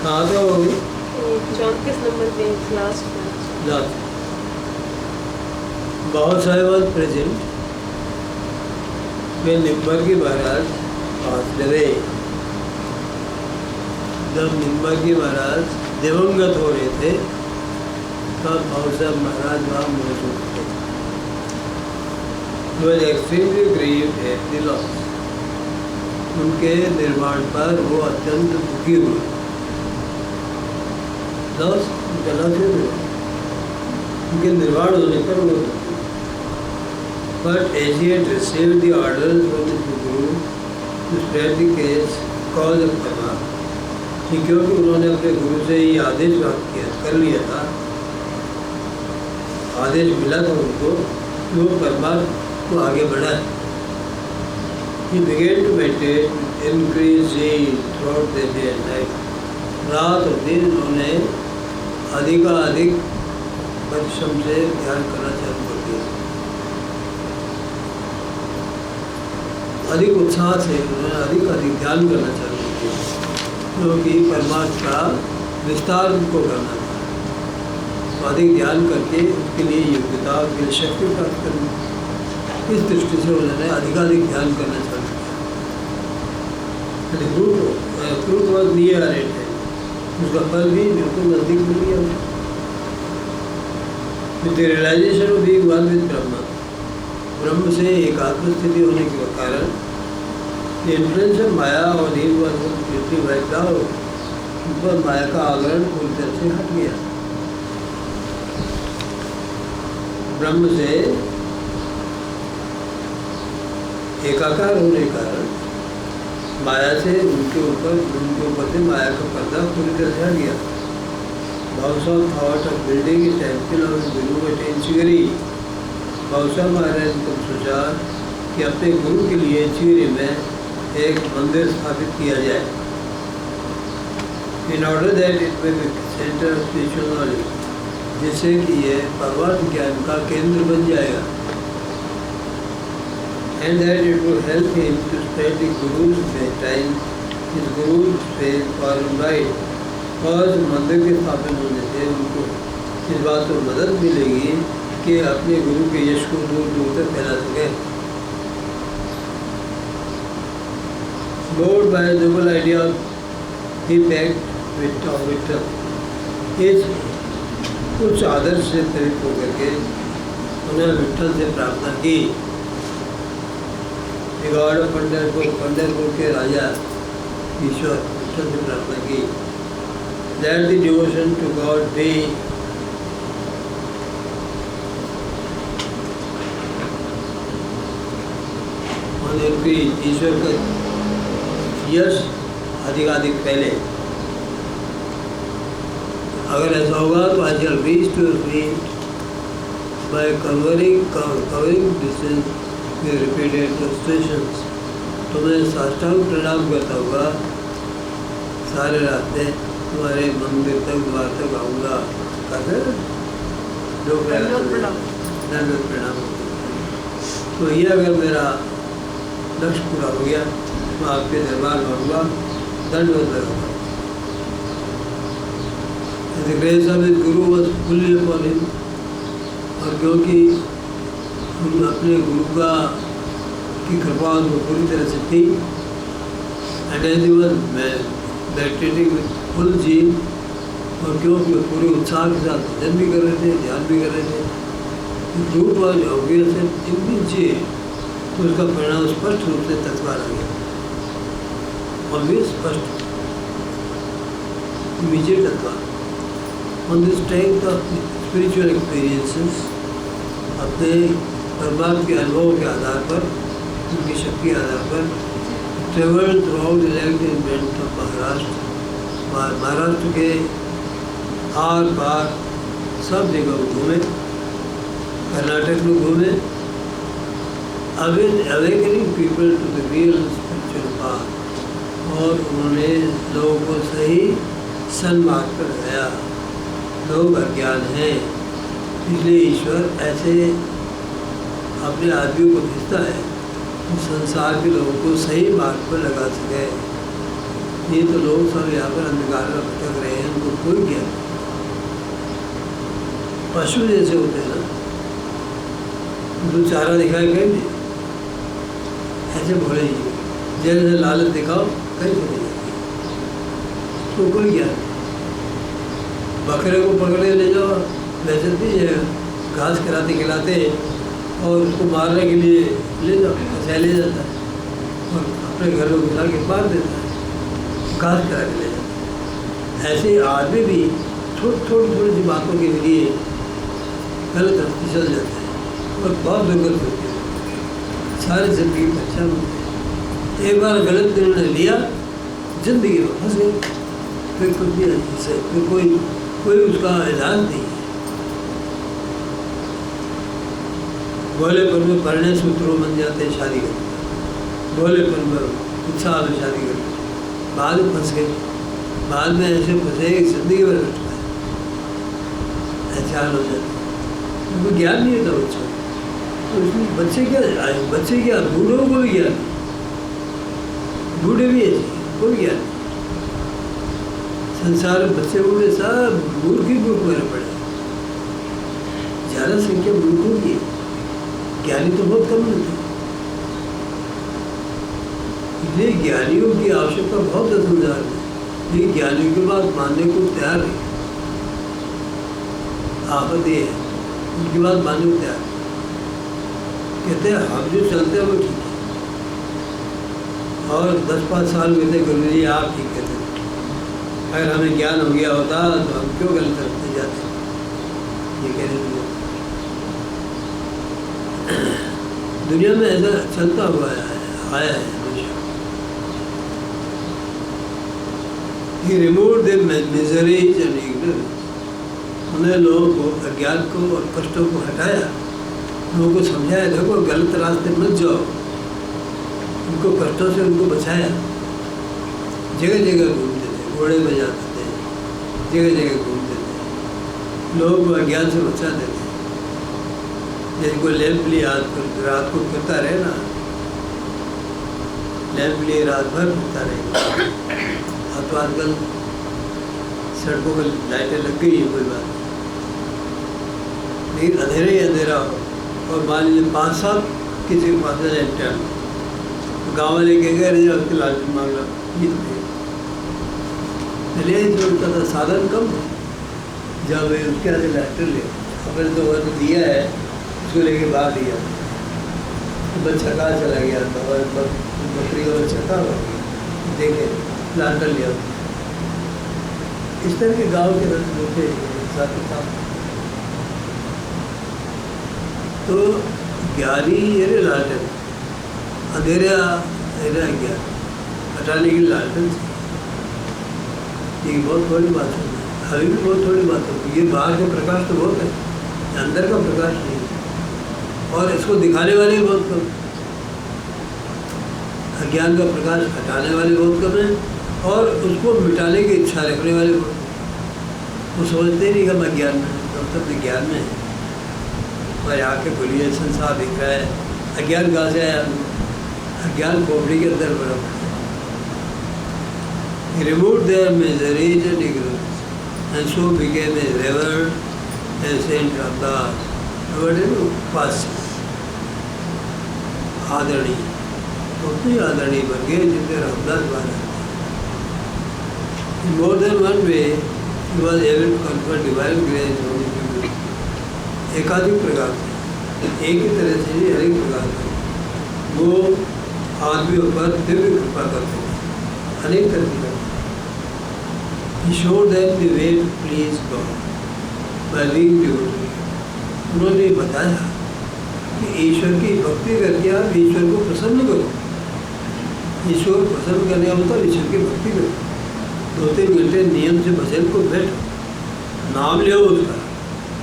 कहाँ तो होगी 34 नंबर पे लास्ट लास्ट बहुत सारे was present when Nimbargi Maharaj passed away. जब निम्बर्गी महाराज दिवंगत हो रहे थे तब भाऊ साहब महाराज वहाँ मौजूद थे. He was extremely grieved at the loss. उनके निर्वाण पर वो अत्यंत दुखी हुए. लॉस उनका लॉस हुआ, उनके निर्वाण होने पर वो दुखी. But as he had received the orders from the Guru to spread the case, cause of karma, क्योंकि उन्होंने अपने गुरु से ये आदेश प्राप्त कर लिया था, आदेश मिला था उनको कि वो परमात्मा को आगे बढ़ाए. He began to meditate with increased zeal throughout the day and night. रात और दिन उन्होंने अधिकाधिक परिश्रम से ध्यान करना चालू कर दिया. अधिक उत्साह से उन्होंने अधिक ध्यान करना चालू किया, क्योंकि परमात्मा का विस्तार उनको करना था. तो अधिक ध्यान करके उसके लिए योग्यता, उसके लिए शक्ति प्राप्त करनी. इस दृष्टि से उन्होंने अधिकाधिक ध्यान करना चालू किया. फ्रूट वॉज नियर एट है, उसका फल भी बिल्कुल नजदीक मिल गया. With the realisation of being one with Brahma, Brahm से एकात्म स्थिति होने के कारण the influence of माया और him was completely wiped out. ऊपर माया का आवरण पूरी तरह से हट गया. ब्रह्म से एकाकार होने का कारण माया से उनके ऊपर से माया का पर्दा पूरी तरह से हट गया. Bhavsa thought of building A temple of Guru eight इंचिगरी. Bhavsa महाराज ने सोचा कि अपने गुरु के लिए चिगरी में एक मंदिर स्थापित किया जाए. In order that it may centre of spiritual knowledge, जिससे कि यह परमार्थ ज्ञान का केंद्र बन जाएगा. And that it will help him to spread the guru's time his guru's faith for right. और मंदिर के स्थापन होने से उनको इस बात को मदद मिलेगी कि अपने गुरु के यश को दूर दूर तक फैला सके. Moved by a noble idea, he begged with Victor. इस उच्च आदर्श से प्रेरित होकर के उन्होंने विठल से प्रार्थना की. गॉड ऑफ पंढरपुर के राजा ईश्वर विठल से प्रार्थना की. Let the devotion to God be on increase. ईश्वर का यश अधिकाधिक पहले. अगर ऐसा होगा तो I shall reach to reach by covering distance with repeated frustrations. तो मैं साष्टांग प्रणाम करता हुआ सारे रास्ते तुम्हारे मंदिर तक, द्वार तक आऊँगा. दंडवत प्रणाम. तो ये अगर मेरा लक्ष्य पूरा हो गया तो आपके दरबार में आऊँगा, दंडवत लगाऊंगा. The grace of his Guru was fully upon him. और क्योंकि अपने गुरु की कृपा उनको पूरी तरह से थी. And as he was meditating with full zeal, और क्योंकि पूरे उत्साह के साथ भजन भी कर रहे थे, ध्यान भी कर रहे थे, fruit was obvious and immediate. तो उसका परिणाम स्पष्ट रूप से तत्काल आ गया. ऑब्वियस, स्पष्ट, इमीडिएट तत्काल. On the strength of spiritual experiences, अपने परमात्मा के अनुभव के आधार पर, उनकी शक्ति के आधार पर, travel throughout elect of Maharashtra. Maharashtra के आर पार सब जगह घूमे, कर्नाटक में घूमे. Awakening people to the real spiritual path. और उन्होंने लोगों को सही सन्मार्ग पर लगाया. लोग अज्ञान हैं, इसलिए ईश्वर ऐसे अपने आदमियों को भेजता है तो संसार के लोगों को सही मार्ग पर लगा सके. ये तो लोग सब यहाँ पर अंधकार में भटक रहे हैं, उनको कोई ज्ञान। पशु जैसे होते हैं ना, उनको चारा दिखाए कहीं नहीं, ऐसे भोले जी जैसे लालच दिखाओ कहीं से नहीं जाती, तो कोई ज्ञान। बकरे को पकड़े ले जाओ वैसे नहीं है, घास खिलाते और उसको मारने के लिए ले जाओ, ऐसा ले जाता है और अपने घर में घुसा के मार देता है, घास खिला के ले जाता है। ऐसे आदमी भी थोड़ी सी बातों के लिए गलत रास्ते चल जाते हैं और बहुत दुर्गत होती है, सारी जिंदगी परेशान होते हैं। एक बार गलत निर्णय लिया, जिंदगी में फंस गए, फिर कुछ भी से फिर कोई उसका इलाज नहीं है। भोलेपन में पढ़ने सूत्रों बन जाते हैं, शादी करते, भोलेपन में उत्साह में शादी करते, बाद में फंस गए, बाद में ऐसे फंसे जिंदगी भर लटका है, ऐसे हाल हो जाते। उनको ज्ञान नहीं होता बच्चों, तो इसमें बच्चे क्या बूढ़ों को भी ज्ञान, बूढ़े भी ऐसे कोई ज्ञान नहीं। संसार में बच्चे बूढ़े सब मूर्ख ही मूर्ख मेरे पड़े, ज़्यादा संख्या मूर्खों की, ज्ञानी तो बहुत कम मिलते। इसलिए ज्ञानियों की आवश्यकता बहुत है संसार में, लेकिन ज्ञानियों की बात मानने को तैयार नहीं। आफत ये है, उनकी बात मानने को तैयार कहते हैं हम जो चलते हैं वो ठीक है, और 10-5 साल कहते गुरु जी आप ठीक कहते हैं, अगर हमें ज्ञान हो गया होता तो हम क्यों गलत रखते जाते, ये कहने लगे। दुनिया में ऐसा चलता हुआ आया है हमेशा। He removed the miseries and ignorance. उन्हें लोगों को अज्ञान को और कष्टों को हटाया, लोगों को समझाया देखो गलत रास्ते मत जाओ, उनको कष्टों से उनको बचाया। जगह जगह घूमते थे, घोड़े में जाते थे, जगह जगह घूमते थे, लोगों को अज्ञान से बचाते थे। जैसे कोई लैंप लिए रात को फिरता रहे ना, लैंप लिए रात भर फिरता रहे, अब तो आजकल सड़कों पर लाइटें लग गई है, कोई बात नहीं, लेकिन अंधेरा ही अंधेरा हो और मान लीजिए 5 साल किसी के पास लैंटर्न, गाँव वाले कह गए उसके लालटेन मांग लो, ये जो उनका था साधन कम है, जब उसके आगे लैंटर्न ले अपने तो वह दिया है, उसको लेके बाहर दिया, तो बच्चा कहाँ चला गया था और बकरी का बच्चा कहाँ हो गया, देखे लैंटर्न लिया। इस तरह के गाँव के होते साथ तो ज्ञानी ये लालटेन, अंधेरा ज्ञान हटाने की लालटेन, ये बहुत थोड़ी बात है, अभी भी बहुत थोड़ी बात है। ये बाहर का प्रकाश तो बहुत है, अंदर का प्रकाश नहीं, और इसको दिखाने वाले बहुत कम, अज्ञान का प्रकाश हटाने वाले बहुत कम हैं, और उसको मिटाने की इच्छा रखने वाले बहुत, वो सोचते नहीं कि मैं ज्ञान में, तब तक ज्ञान में है और आके बोलिए संसार दिख रहा है। अज्ञान कहाँ से आया, अज्ञान खोपड़ी के अंदर बड़ा remove their miseries and ignorance and so became a reverend and saint Ramdas, पास आदरणीय, उतनी आदरणीय बन गए जितने रामदास बात। More than one way he was able to confer divine grace on the people. एकाधिक प्रकार से, एक ही तरह से नहीं, अनेक प्रकार से वो आदमियों पर दिव्य कृपा करते हैं, अनेक तरह की करते हैं। He showed them the way to please God by being devotee. उन्होंने बताया कि ईश्वर की भक्ति करके आप ईश्वर को प्रसन्न करो, ईश्वर को प्रसन्न करने का मतलब ईश्वर की भक्ति करो। 2-3 घंटे नियम से भजन को बैठो, नाम ले उसका,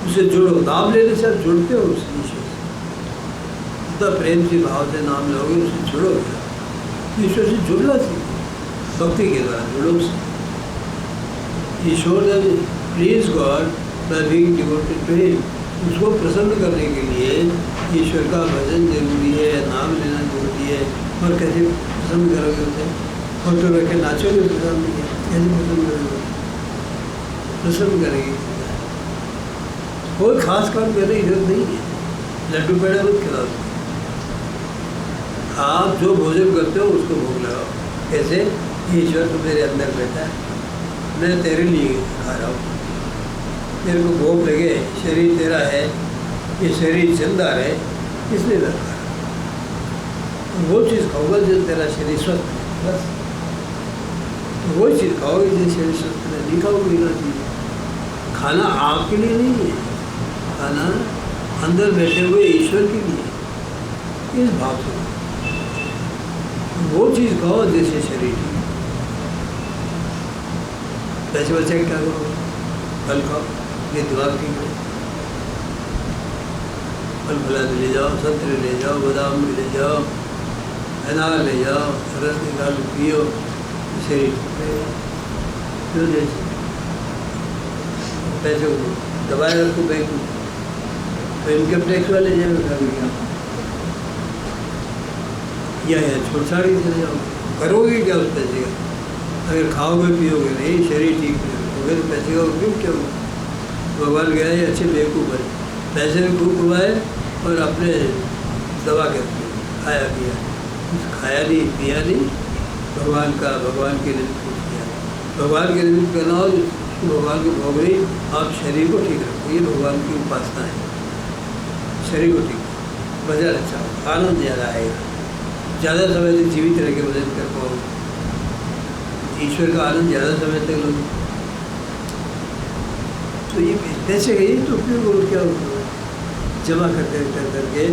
उसे जुड़ो, नाम लेने से आप जुड़ते हो उस ईश्वर से, इतना प्रेम से भाव से नाम लोगे, उससे जुड़ोगे, ईश्वर से जुड़ना सीखो, भक्ति के द्वारा जुड़ो उससे। ईश्वर ने please God by being devoted to him, उसको प्रसन्न करने के लिए ईश्वर का भजन जरूरी है, नाम लेना जरूरी है। और कैसे प्रसन्न करोगे उसे, फोटो रख के नाचोगे उसके सामने, क्या कैसे पसंद करेंगे, पसंद करेंगे। कोई खास काम करने की जरूरत नहीं है, लड्डू पेड़ा मत खिलाओ। आप जो भोजन करते हो उसको भोग लगाओ। कैसे? ईश्वर तो मेरे अंदर बैठा है, मैं तेरे लिए खा रहा हूँ, तेरे को भोग लगे, शरीर तेरा है, ये शरीर जिंदा रहे इसलिए मैं खा रहा हूँ। वो चीज़ खाओगे जो तेरा शरीर स्वस्थ है, बस वो चीज़ खाओगे जो शरीर स्वस्थ है, नहीं खाओगे बिना चीज़। खाना आपके लिए नहीं है, खाना अंदर बैठे हुए ईश्वर के लिए, इस भाव से वो चीज़ खाओ जैसे शरीर की। पैसे बचे क्या करो, फल खाओ, ये दिमाग ठीक है, फल फलाद ले जाओ, संतरे ले जाओ, बादाम ले जाओ, अनार ले जाओ, रस निकाल पियो, शरीर जो जैसे पैसे को दबाए रखो बैंक में, तो इनकम टैक्स वाले जाएगा या छोड़ छाड़ी चले जाओ, करोगे क्या उस पैसे का? अगर खाओगे पियोगे नहीं, शरीर ठीक नहीं रखोगे तो पैसे का उपयोग क्या होगा? भगवान कह रहे हैं अच्छे बेवकूफ़ है, पैसे भी खूब कमाए और अपने दवा करते खाया पिया, खाया नहीं पिया नहीं, भगवान के निमित्त कुछ किया, भगवान के निमित्त करना हो तो भगवान को भोग नहीं, आप शरीर को ठीक रखो, ये भगवान की उपासना है। शरीर को ठीक, वजन अच्छा हो, आनंद ज़्यादा आएगा, ज़्यादा समय तक जीवित रह के वजन कर पाओगे, ईश्वर का आनंद ज़्यादा समय तक लोगे। तो ये पैसे का यही तो उपयोग हो, क्या उपयोग है? जमा करके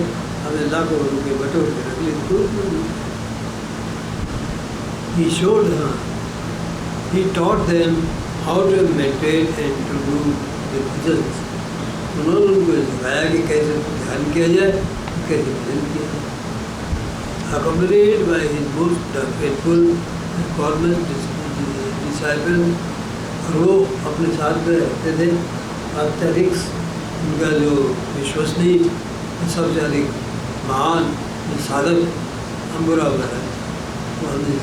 हमें लाखों रुपये बटोर के रख लिए तो he showed her, he taught them how to meditate and to do the bhajans. उन्होंने उनको सिखाया कि कैसे ध्यान किया जाए, कैसे भजन किया जाए। Accompanied by his most faithful and foremost disciples, और वो अपने साथ में रखते थे अत्यधिक उनका जो विश्वसनीय सबसे अधिक महान साधक अम्बुरा वगैरह, वो हमने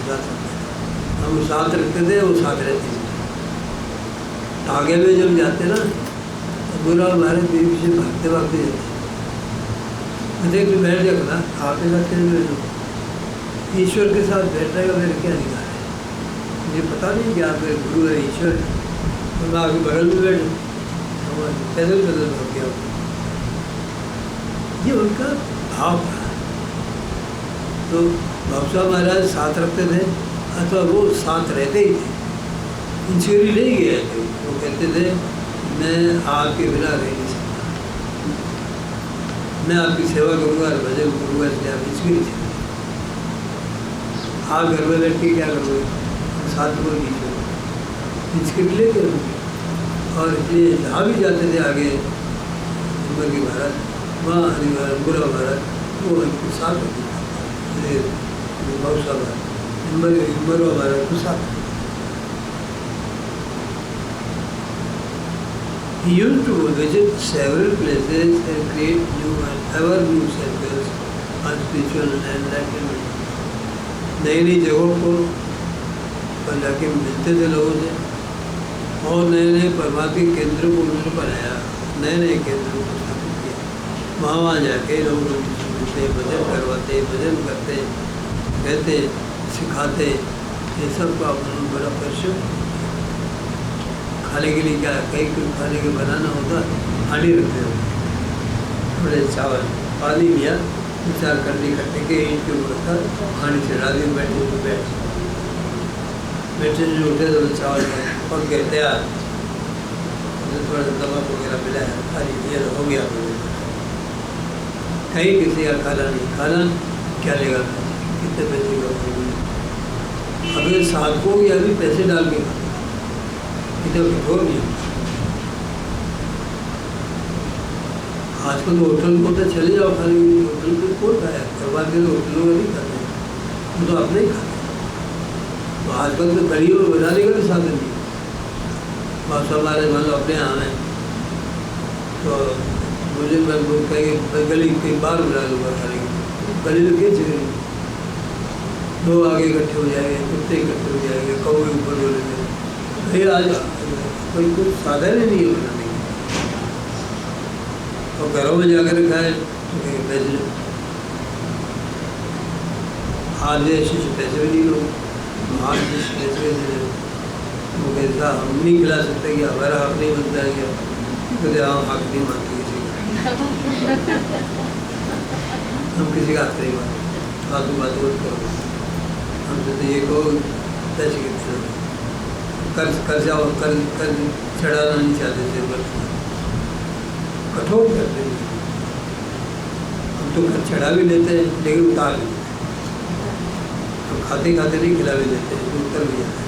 हम साथ रखते थे, वो साथ रहते थे। आगे में जब जाते ना अम्बुरा भारत मेरे पीछे भागते भागते जाते, मैं देख लो बैठ जाता, आपके साथ कैसे ईश्वर के साथ बैठने का मेरा क्या अधिकार है? मुझे पता नहीं कि आप मेरे गुरु है, ईश्वर है, तो मैं आपके बगल में बैठूँ, पैदल पैदल भाग गया। ये उनका भाव था। तो बाबा महाराज साथ रखते थे अथवा वो साथ रहते ही थे, इंश्योरी नहीं गए थे। वो कहते थे मैं आपके बिना रह नहीं सकता, मैं आपकी सेवा करूँगा, भजन करूँगा, इसलिए आप इंश्योरी नहीं सकते। आप घर में बैठ के क्या करोगे, साथ में इंश्योरी ले करोगे। और इसलिए जहाँ भी जाते थे आगे उम्र की भारत, वहाँ बुरा भारत, वो उनके साथ होती थी, बहुत सा भारत उम्र भारत के साथ। He used to visit several places and create new and ever new circles on spiritual and enlightenment. नई नई जगहों को पर जाके मिलते थे लोगों से, और नए नए परमात्मा के केंद्रों को उन्होंने बनाया, नए नए केंद्रों को स्थापित किया। वहाँ जाके लोग मिलते, भजन करवाते, भजन करते, कहते, सिखाते, ये सब का उन्होंने बड़ा परिश्रम। खाने के लिए क्या, कहीं कुछ खाने के बनाना होता, हांडी रखते हो, थोड़े चावल, पानी लिया, 2-4 कटनी इकट्ठे के ईंट के ऊपर रखा, हांडी चढ़ा दी, बैठे तो बैठे जो उठे तो चावल पक गए तैयार, थोड़ा सा नमक वगैरह मिलाया, खाली दिया तो हो गया। कहीं किसी का खाना नहीं, खाना क्या लेगा, कितने पैसे का, अगर साधकों की अभी पैसे डाल के इधर कठोर नहीं। आजकल तो होटल को तो चले जाओ खाने के लिए, होटल को कौन खाया, करवा के होटलों में नहीं खाते, वो तो अपने ही खाते। तो आजकल तो कड़ियों में बनाने का भी साधन नहीं। बस हमारे मान लो अपने यहाँ है तो मुझे मैं कहीं गली कहीं बाहर बना लूँगा खाने की, गली में क्या जगह नहीं, लोग आगे इकट्ठे हो जाएंगे, कुत्ते इकट्ठे हो जाएंगे, कौवे ऊपर बोलेंगे, भाई आज कोई कुछ साधन ही नहीं है बनाने की। और घरों में जाकर खाए तो कहीं पैसे हाथ जैसे पैसे भी नहीं लो, हाथ जैसे पैसे वो कहता हम नहीं खिला सकते कि हमारा हक नहीं बनता है क्या? कहते हाँ हक नहीं मानते किसी का, हम किसी का हक नहीं मानते, फालतू बात मत करो, हमसे तो ये कहो पैसे कितने कर्ज चढ़ाना नहीं चाहते थे, बस कठोर करते हैं। हम तो कर्ज चढ़ा भी लेते हैं लेकिन उतार भी लेते हैं, तो खाते खाते नहीं खिला भी लेते हैं, उतर भी जाते हैं।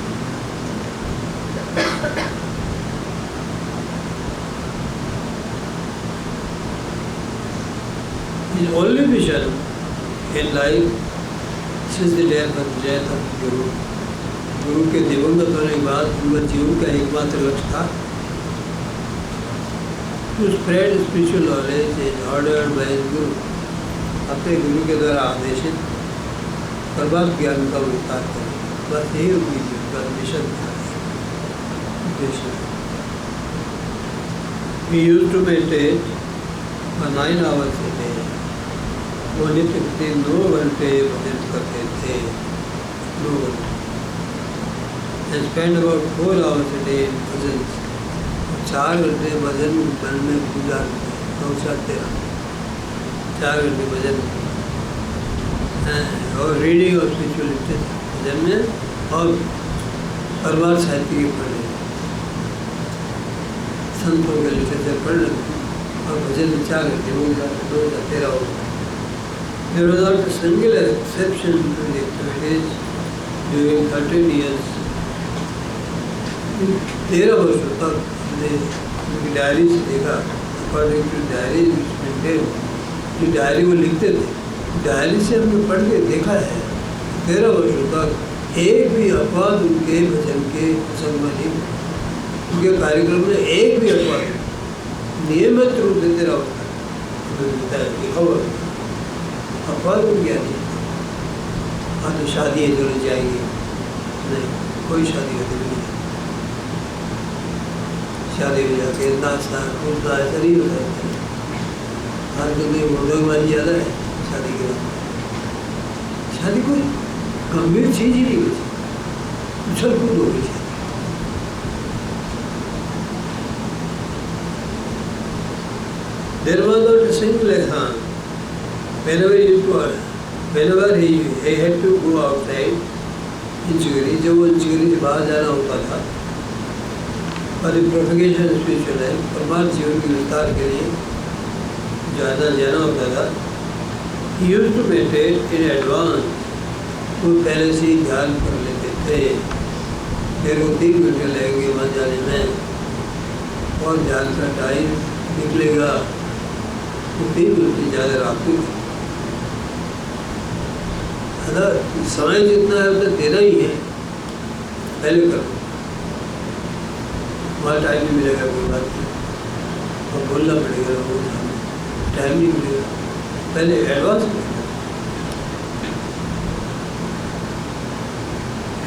His only mission in life since the death of Guru, गुरु के दिवंगत होने के बाद उनका जीवन का एकमात्र लक्ष्य था to spread spiritual knowledge is ordered by guru, अपने गुरु के द्वारा आदेशित प्रभात ज्ञान का विस्तार करें, बस यही उनकी जीवन का मिशन था, उद्देश्य। He used to meditate for 9 hours a day, वो नित्य प्रति 9 घंटे भजन करते थे, 9 घंटे, and spend about 4 hours a day in भजन, 4 घंटे भजन में गुजारते, 4 घंटे भजन और रीडिंग और स्पिरिचुअल लिटरेचर भजन में, और परमार्थ साहित्य के पढ़ने, संतों के लिटरेचर पढ़ने और भजन में 4 घंटे वो 2013 हो। There was not a single exception to the activities during 13 years. 13 वर्षों तक हमने उनकी डायरी से देखा, अकॉर्डिंग टू डायरी जो डायरी वो लिखते थे, डायरी से हमने पढ़ के देखा है 13 वर्षों तक एक भी अपवाद उनके भजन के प्रसंग में नहीं, उनके कार्यक्रम में एक भी अपवाद नियमित रूप से 13 वर्ष लिखा हुआ अपवाद हो गया नहीं। हाँ तो शादी जरूर जाएगी, नहीं कोई शादी होती नहीं, शादी में जाके नाचना कूदना ऐसा नहीं होता है। हर जगह मुर्दोबाजी ज़्यादा है शादी के बाद, शादी कोई गंभीर चीज ही नहीं होती, उछल कूद हो गई शादी। There was not a single exam. Whenever he had to go outside in Chigiri, जब वो चिगरी से बाहर जाना होता था, for the propagation of spiritual life, परमार्थ जीवन के विस्तार के लिए जाना होता था, he used to meditate in advance, वो पहले से ही ध्यान कर लेते थे, फिर वो 3 घंटे लगेंगे वहाँ जाने में, और ध्यान का टाइम निकलेगा तो 3 घंटे ज़्यादा रात को, अगर समय जितना है उतना देना ही है, पहले करो, वहाँ टाइम नहीं मिलेगा कोई बात नहीं, और बोलना पड़ेगा, वो टाइम नहीं मिलेगा, पहले advance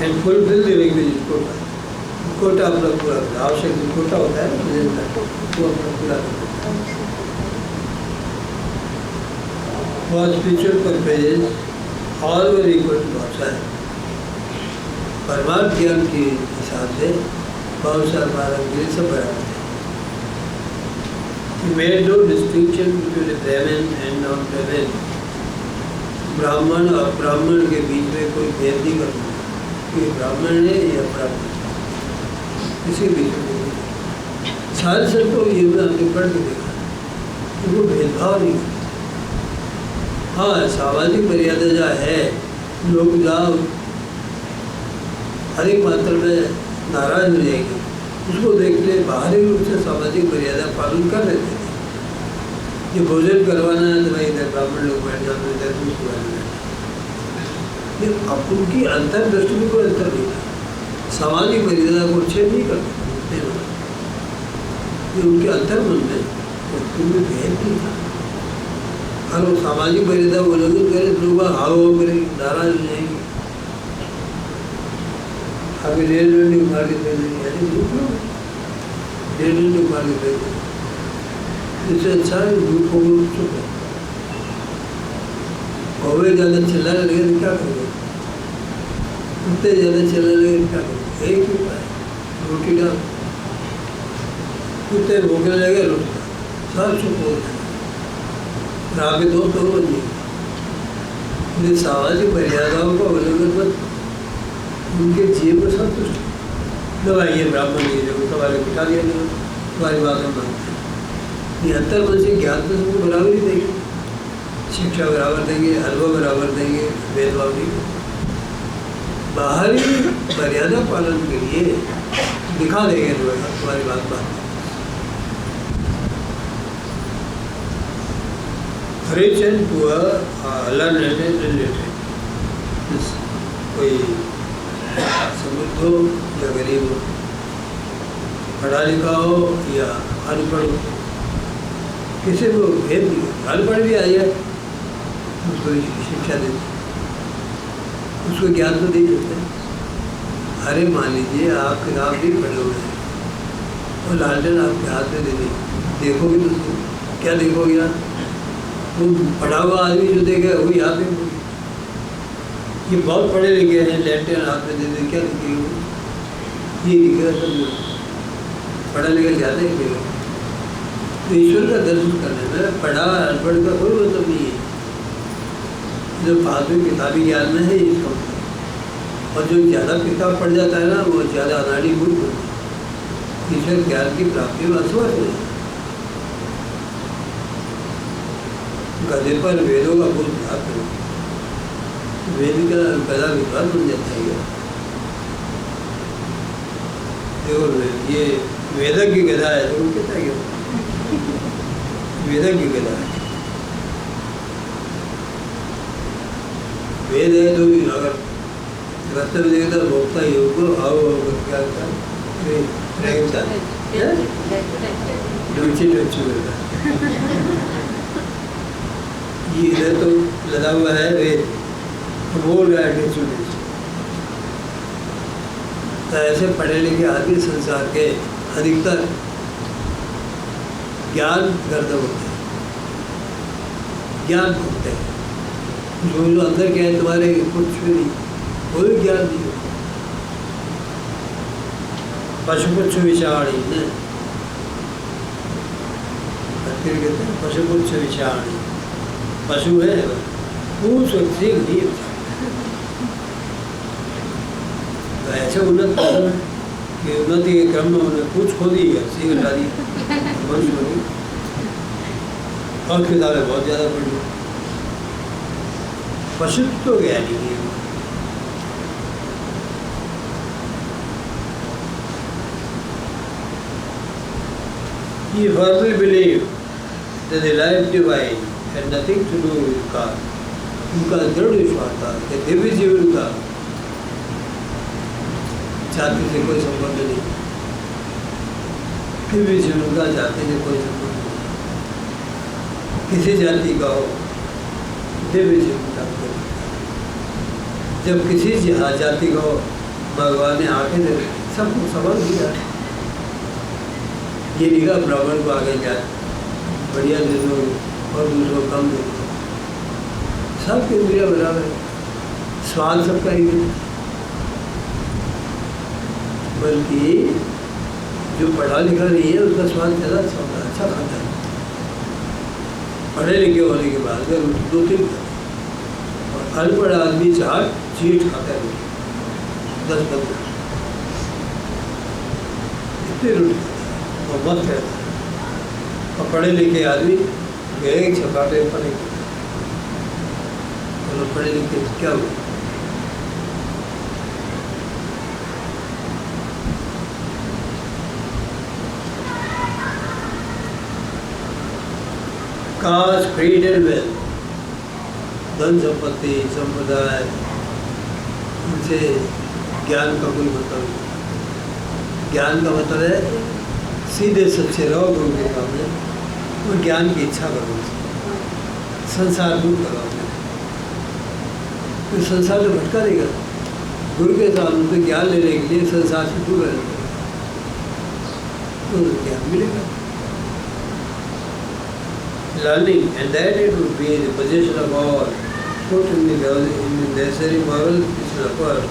and fulfil the requisite quota, quota अपना पूरा करना, आवश्यक कोटा होता है ना वो अपना पूरा करना। For spiritual purposes all were equal to भाषा है, परमार्थ ज्ञान के हिसाब से बहुत सारे बारह सब बराबर है। He made no distinction between Brahmin and non-Brahmin, ब्राह्मण और ब्राह्मण के बीच में कोई भेद नहीं करता कि ब्राह्मण है या ब्राह्मण, किसी बीच में नहीं। सारे संतों ये हमने पढ़ के देखा कि वो भेदभाव नहीं करते। हाँ सामाजिक मर्यादा जो है, लोग जहाँ हर एक मात्रा में नाराज हो जाएंगे, उसको देखने बाहरी रूप से सामाजिक मर्यादा पालन कर लेते हैं। ये भोजन करवाना है तो भाई इधर ब्राह्मण लोग बैठ जाते, इधर दूसरे बैठ जाते, अब उनकी अंतर्दृष्टि में कोई अंतर नहीं था, सामाजिक मर्यादा को छेद नहीं करते, ये उनके अंतर मन में उनमें भेद नहीं था। और वो सामाजिक मर्यादा उल्लंघन करे तो लोग हाव करेंगे, नाराज हो जाएंगे, आगे रेल डंडी मार के फेंक देंगे, ऐसे धूप लो, रेल डंडी मार के फेंक देंगे। इससे अच्छा है धूप को चुप है। कौवे ज़्यादा चिल्लाने लगे तो क्या करोगे, कुत्ते ज़्यादा चिल्लाने लगे तो क्या करोगे, एक ही उपाय, रोटी डाल, कुत्ते भूखने लगे रोटी डाल, सब चुप हो गए। आपके दोस्त हो बन गए। सामाजिक मर्यादाओं का उल्लंघन मत, उनके जीव को संतुष्ट दबाइए। ब्राह्मण ये जो तुम्हारे बिठा दिया, तुम्हारी बात हम मानते हैं। निहत्तर मन से ज्ञान तो सबको बराबर ही देंगे, शिक्षा बराबर देंगे, अनुभव बराबर देंगे, भेदभाव नहीं। बाहरी मर्यादा पालन के लिए दिखा देंगे तुम्हारी बात मानते। rich and poor, learned and illiterate. कोई समृद्ध हो या गरीब हो, पढ़ा लिखा हो या अनपढ़ हो, किसी को भेद नहीं। अनपढ़ भी आ जाए उसको शिक्षा देते, उसको ज्ञान तो दे देते हैं। अरे मान लीजिए आप किताब नहीं पढ़े हुए हैं और लालटेन आपके हाथ में दे दी, देखोगे तो क्या देखोगे आप? वो पढ़ा हुआ आदमी जो देखेगा वो याद नहीं होगी। ये बहुत पढ़े लिखे हैं, लैंटेन हाथ में दे दे क्या दिखेगा? ये दिखेगा सब पढ़ा लिखा ज़्यादा ही दिखेगा। तो ईश्वर का दर्शन करने में पढ़ा अनपढ़ का कोई मतलब नहीं है। जो फालतू किताबी ज्ञान में है इसका मतलब, और जो ज़्यादा किताब पढ़ जाता है ना वो ज़्यादा अनाड़ी मूर्ख होता है। ईश्वर ज्ञान की प्राप्ति में असमर्थ है। गधे पर वेदों का बोझ ध्यान करो, वेद का गधा विद्वान बन जाता है। देखो ये वेदक की गधा है, तो कहता है क्या वेदक की गधा है। वेद है तो भी अगर रास्ते में देखता भोगता ही होगा, आओ क्या करता है, ये इधर तो लगा हुआ है वेद, बोल रहा है ढेचू ढेचू। तो ऐसे पढ़े लिखे आदमी संसार के अधिकतर ज्ञान गर्द होते हैं, ज्ञान भोगते हैं। जो अंदर क्या है तुम्हारे कुछ भी नहीं, कोई ज्ञान नहीं होता। पशुपुच्छ विचारणी न, कहते हैं पशुपुच्छ विचारणी, पशु है पूछ नहीं। तो ऐसे उन्नत पशु है कि उन्नति के क्रम में उन्हें पूछ खो दी है, सीख हटा दी, मनुष्य हो गई। और किताबें बहुत ज़्यादा पढ़ी, पशु तो गया नहीं है। He firmly believed that the life divine had nothing to do with God. उनका दृढ़ विश्वास था कि दिव्य जीवन का जाति से कोई संबंध नहीं, दिव्य जीवन का जाति से कोई संबंध नहीं। किसी जाति का हो दिव्य जीवन का, जब किसी जाति का हो भगवान ने आके सबको सबक दिया। ये निगाह ब्राह्मण को आगे जाए, बढ़िया दे दो और दूसरों को कम दे दो, सबकी इंद्रिया बराबर है, स्वाद सबका ही है। बल्कि जो पढ़ा लिखा नहीं है उसका स्वाद ज़्यादा अच्छा होता है, अच्छा खाता है। पढ़े लिखे होने के बाद में रोटी 2-3 खाते, और अनपढ़ आदमी 4 चीट खाता है, 10-15 इतनी रोटी खाता है और मत रहता है। और पढ़े लिखे आदमी एक छपाटे पर नहीं, और पढ़े लिखे क्या हुआ? कास्ट, क्रीड एंड वेल्थ, धन संपत्ति संप्रदाय, उनसे ज्ञान का कोई मतलब नहीं। ज्ञान का मतलब है सीधे सच्चे रहो गुरु के सामने और ज्ञान की इच्छा करो, संसार दूर करो। तो संसार में भटका देगा, गुरु के सामने से ज्ञान लेने के लिए संसार से दूर रहना पड़ेगा, तो ज्ञान मिलेगा। Learning, and that it would be the possession of all, put in the necessary moral position of us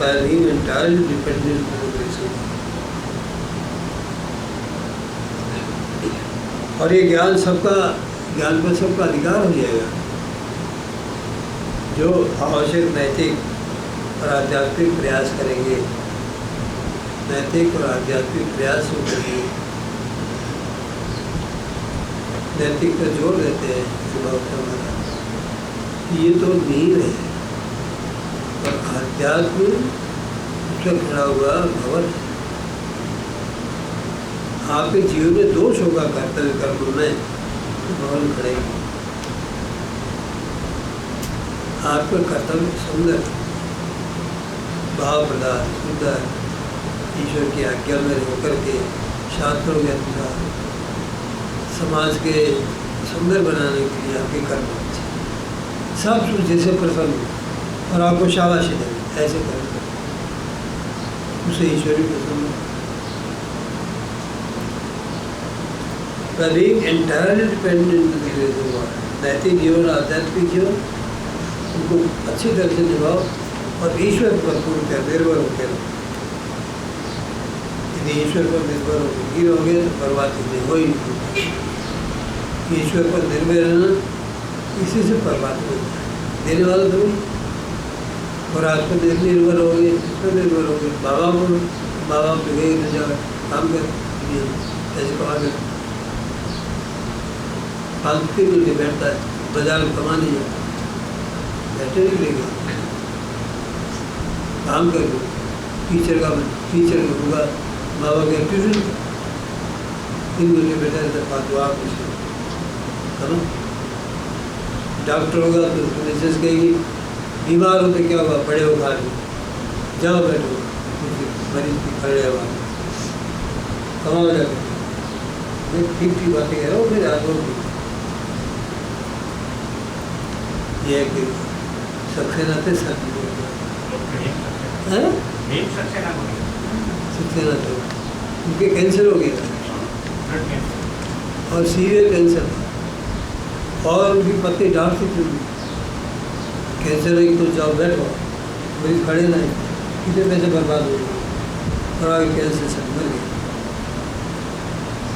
by being entirely dependent on the grace. और ये ज्ञान पर सबका अधिकार हो जाएगा। जो आवश्यक नैतिक और आध्यात्मिक प्रयास करेंगे, नैतिक और आध्यात्मिक प्रयास जो करेंगे, नैतिक पर जोर देते हैं हमारा, ये तो नींव है, और आध्यात्म उसका खड़ा हुआ भवन है। आपके जीवन में दोष होगा कर्तव्य कर्म में, तो भवन खड़ेगी। आपका कर्तव्य सुंदर, भाव प्रदान सुंदर, ईश्वर की आज्ञा में होकर के शास्त्रों के अनुसार समाज के सुंदर बनाने के लिए आपके कर्म सब कुछ जैसे प्रसन्न और आपको शाबाशी दें, ऐसे कर्म उसे ईश्वर भी प्रसन्न। Being entirely dependent on the grace of God, नैतिक जीवन आध्यात्मिक जीवन उनको अच्छी तरह से निभाओ और ईश्वर पर पूर्ण निर्भर होकर रहो। यदि ईश्वर पर निर्भर होकर रहोगे तो बर्बादी नहीं हो ही नहीं। ईश्वर पर निर्भर रहना, इसी से बर्बाद हो जाए, देने वाला तो नहीं। और आज पर निर्भर हो गए, इस पर निर्भर हो गए, बाबा को गए तो जाकर काम कर ऐसे कमा कर फालतू के लिए बैठता है, बाजार में कमा नहीं जाता, बैठे नहीं लेगा काम कर दो। टीचर का होगा, बाबा के ट्यूशन 3 महीने बैठा रहता है, फालतू आप कुछ है ना। डॉक्टर होगा तो उसको मिसेज कहेगी बीमार हो तो क्या हुआ, पड़े हो खा लो, जाओ बैठो मरीज की खड़े हुआ कमाओ जाकर। ठीक बातें कह रहा हूँ, फिर आगे ये है कि सक्सेना थे सक्सेना थे उनके कैंसर हो गया और सीवियर कैंसर, और उनकी पत्नी डांटती थी कैंसर है तो जाओ बैठो, मरीज खड़े नहीं, कितने पैसे बर्बाद हो गए और आगे कैंसर से मर गए।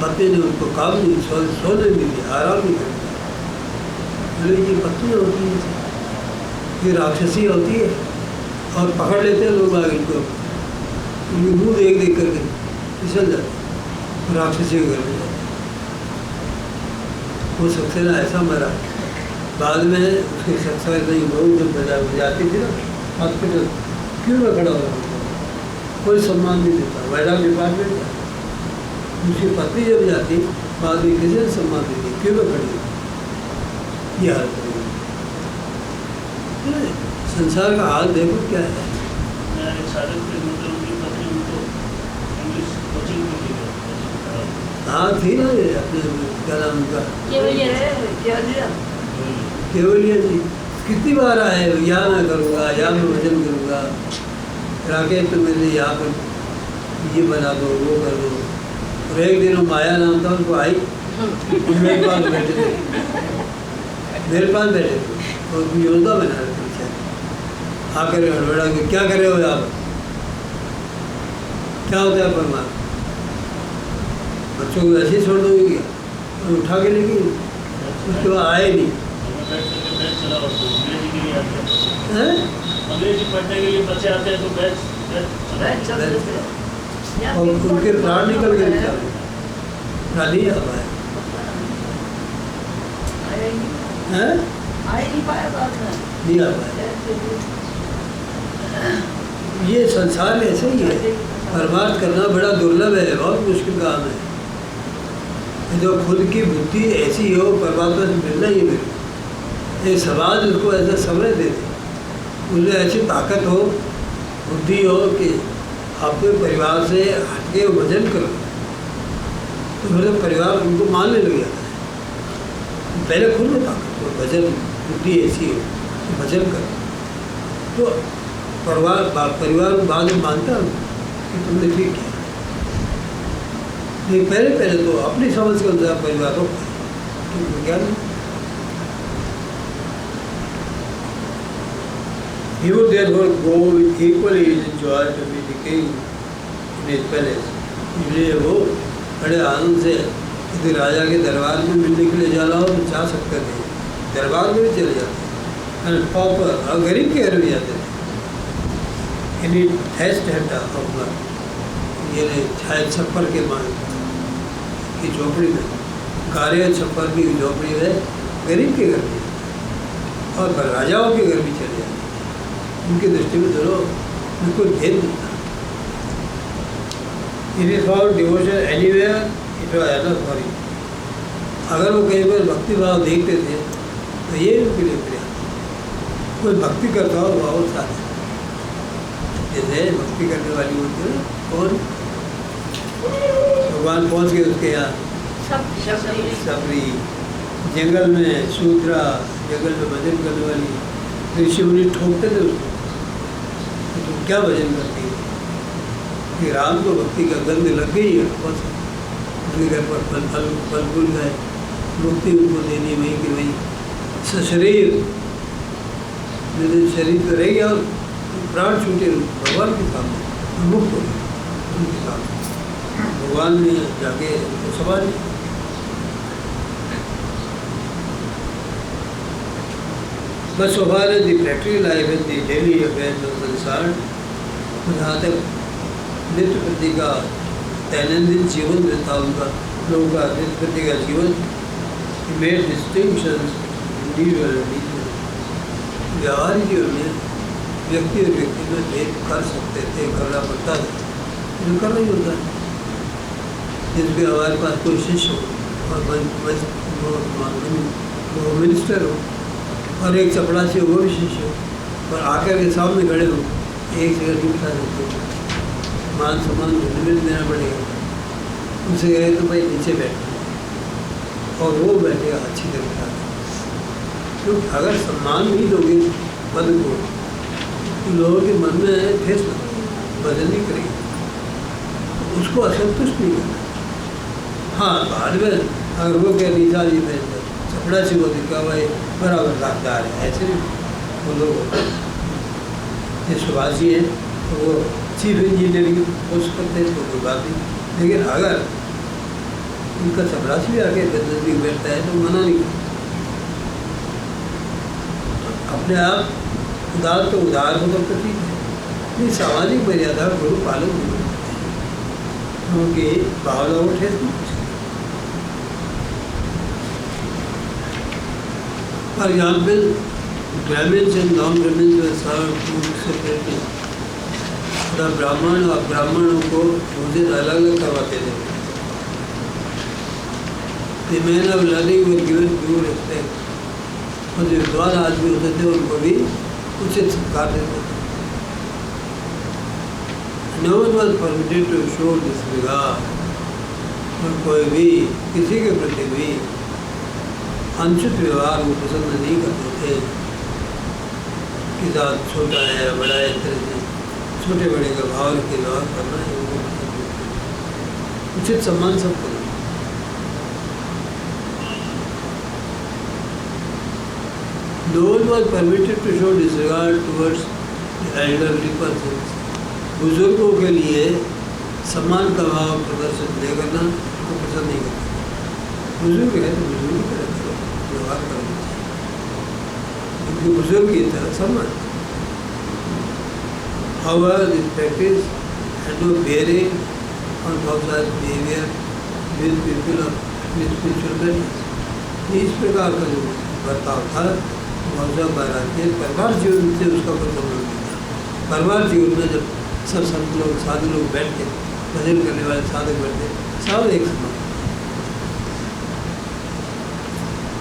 पत्नी ने उनको काम नहीं, सोने नहीं दिया, आराम नहीं कर दिया। ये पत्नी होती है, ये राक्षसी होती है और पकड़ लेते हैं लोग आगे इनको, मुँह देख करके फिसल जाते, राक्षसी के घर में जाते। वो सक्सेना ऐसा मरा, बाद में उसके सक्सेस नहीं बहुत जब जाती थी ना हॉस्पिटल, क्यों ना खड़ा हो, कोई सम्मान नहीं देता, वायरल डिपार्टमेंट था। उसकी पत्नी जब जाती बाद में किसी ने सम्मान देती, क्यों ना खड़ी, ये हाल करेगी। संसार का हाल देखो क्या है। हाँ थी ना अपने क्या नाम उनका, केवलिया जी कितनी बार आए, यहाँ मैं करूँगा, यहाँ मैं भजन करूँगा, राकेश तो मेरे यहाँ पर ये बना दो, वो कर दो। और एक दिन वो माया नाम था, उनको आई मेरे पास बैठे थे, और योजना बना रहे थे, आकर हड़बड़ा के क्या करे हो आप, क्या होता है परमात्मा, बच्चों को ऐसे ही छोड़ दोगे क्या, और उठा के लेके उसके बाद आए नहीं। अंग्रेजी पढ़ने के लिए बच्चे आते हैं तो और उनके प्राण निकल गए, नहीं आ पाए, नहीं आ पाए। ये संसार ऐसे ही है, परमार्थ करना बड़ा दुर्लभ है, बहुत मुश्किल काम है। जो खुद की बुद्धि ऐसी हो, परमात्मा से मिलना ही मिले, ये समाज उसको ऐसा समझ दे, उसमें ऐसी ताकत हो, बुद्धि हो कि अपने परिवार से हटके भजन करो, तो मेरे परिवार उनको मानने लग जाता है। पहले खुद में ताकत हो, भजन बुद्धि ऐसी हो कि भजन करो, तो परिवार बाद में मानता हूँ कि तुमने ठीक किया, नहीं पहले तो अपनी समझ के अनुसार परिवार को क्या नहीं। He would therefore go with equally his joy to be the king in his palace. इसलिए वो बड़े आनंद से यदि राजा के दरबार में मिलने के लिए जाना हो तो जा सकते थे, दरबार में भी चले जाते और पॉपर और गरीब के घर भी जाते थे। यानी थेस्ट है अपना ये छाया छप्पर के मान की झोपड़ी में, कार्य छप्पर की झोपड़ी में गरीब के घर भी और राजाओं के घर भी चले जाते। उनकी दृष्टि में दोनों बिल्कुल भेद नहीं था। If he found devotion anywhere, it was enough for him. अगर वो कहीं पर भक्ति भाव देखते थे तो ये उनके लिए पर्याप्त। कोई भक्ति करता हो वो और साथ जैसे भक्ति करने वाली होती है कौन, भगवान पहुँच गए उसके यहाँ सबरी, जंगल में शूद्रा, जंगल में भजन करने वाली ऋषि मुनि ठोकते थे उसको, तुम क्या भजन करती है कि राम को भक्ति का गंध लग गई है, बस उनके घर पर फल फूल गए, मुक्ति उनको देनी वही कि वही सशरीर शरीर तो रह गया और प्राण छूटे भगवान के सामने मुक्त हो गए, उनके सामने भगवान ने जाके उनको सवाल किया। बस स्वभाव है दी प्रैक्टिकल लाइफ है दी डेली अफेयर्स ऑफ संसार, जहाँ तक नित्य प्रति का दैनंदिन जीवन रहता उनका, लोगों का नित्य प्रति का जीवन मेड डिस्टिंक्शन इंडिविजुअल व्यवहारिक जीवन में व्यक्ति और व्यक्ति में भेद कर सकते थे, करना पड़ता था, जो करना ही होता है। जिसके हमारे पास कोई शिष्य हो और मिनिस्टर हो और एक चपड़ासी वो भी शिष्य हो और आकर के सामने खड़े हो, एक जगह नहीं बिठा सकते, मान सम्मान मिल देना पड़ेगा। उनसे कहे तो भाई नीचे बैठ और वो बैठेगा अच्छी तरह बिठा, क्योंकि अगर सम्मान नहीं दोगे पद को तो लोगों के मन में ठेस बदल नहीं करेगी, उसको असंतुष्ट नहीं करना। हाँ बाद में अगर वो क्या नीचा जी पहनते चपड़ा से वो दिखा भाई बराबर दागदार है, ऐसे वो लोग ये सुभाषी हैं तो वो चीफ इंजीनियर की पोस्ट करते हैं तो कोई बात नहीं, लेकिन अगर उनका चपरासी भी आके नजदीक बैठता है तो मना नहीं करता। अपने आप उदार तो उदार होकर तो ठीक है, नहीं सामाजिक मर्यादा गुरु पालन नहीं करते क्योंकि भावना को ठेस नहीं। For example, Brahmins and non-Brahmins were served separately. The Brahman और ब्राह्मणों को भोजन अलग अलग करवाते थे। The men of learning were given due respect. और जो विद्वान आदमी होते थे उनको भी उचित सत्कार देते थे। No one was permitted to show disregard. और कोई भी किसी के प्रति भी अनुचित व्यवहार वो पसंद नहीं करते थे कि साथ छोटा है बड़ा है, इस तरह से छोटे बड़े का भाव के व्यवहार करना है, वो उचित सम्मान सब करना। No one was permitted to show disregard towards the elderly persons. बुजुर्गों के लिए सम्मान का भाव प्रदर्शित नहीं करना वो पसंद नहीं करता। बुजुर्ग है तो बुजुर्ग की तरह व्यवहार करना चाहिए, क्योंकि बुजुर्ग की तरह सम्मान। However, this practice had no bearing on Bhagavad behavior with people of spiritual values. इस प्रकार का जो बर्ताव था भगवान महाराज के परिवार जीवन से उसका कोई संबंध नहीं था। परिवार जीवन में जब सब संत लोग साधु लोग बैठ के भजन करने वाले साधक बैठते सब एक समान।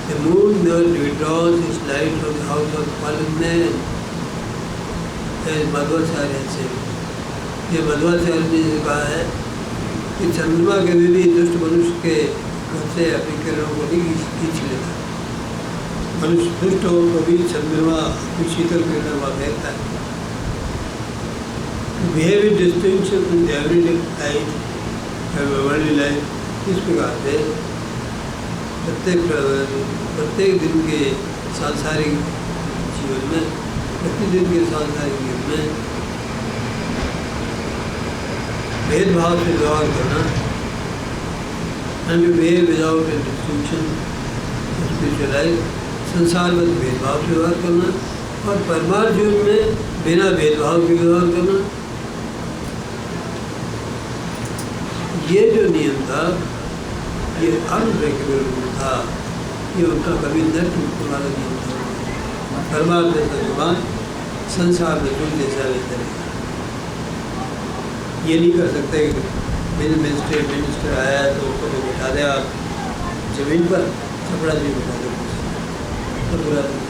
The moon never withdraws its light from the house of fallen man. Madhvacharya से ये मध्वाचार्य ने कहा है कि चंद्रमा के भी दुष्ट मनुष्य के घर से अपनी किरणों को नहीं खींच लेता। मनुष्य दुष्ट हो तो भी चंद्रमा अपनी शीतल किरणों को फेंकता है। Behaviour distinction in everyday life, worldly life, इस प्रकार से प्रत्येक दिन के सांसारिक जीवन में, प्रतिदिन के सांसारिक जीवन में भेदभाव से व्यवहार करना, and behave without A distinction spiritual life, संसार में भेदभाव से व्यवहार करना और परमार्थ जीवन में बिना भेदभाव के व्यवहार करना। ये जो नियम था, ये अनब्रेकेबल रूल था, ये उनका कभी न टूटने वाला नियम था। परमार्थ जैसा जुबान संसार में जुड़ जैसा रहता है। ये नहीं कर सकते कि मिनिस्टर आया तो उसको तो बिठा दे आप जमीन पर, कपड़ा भी बिठा दे तो बुरा नहीं।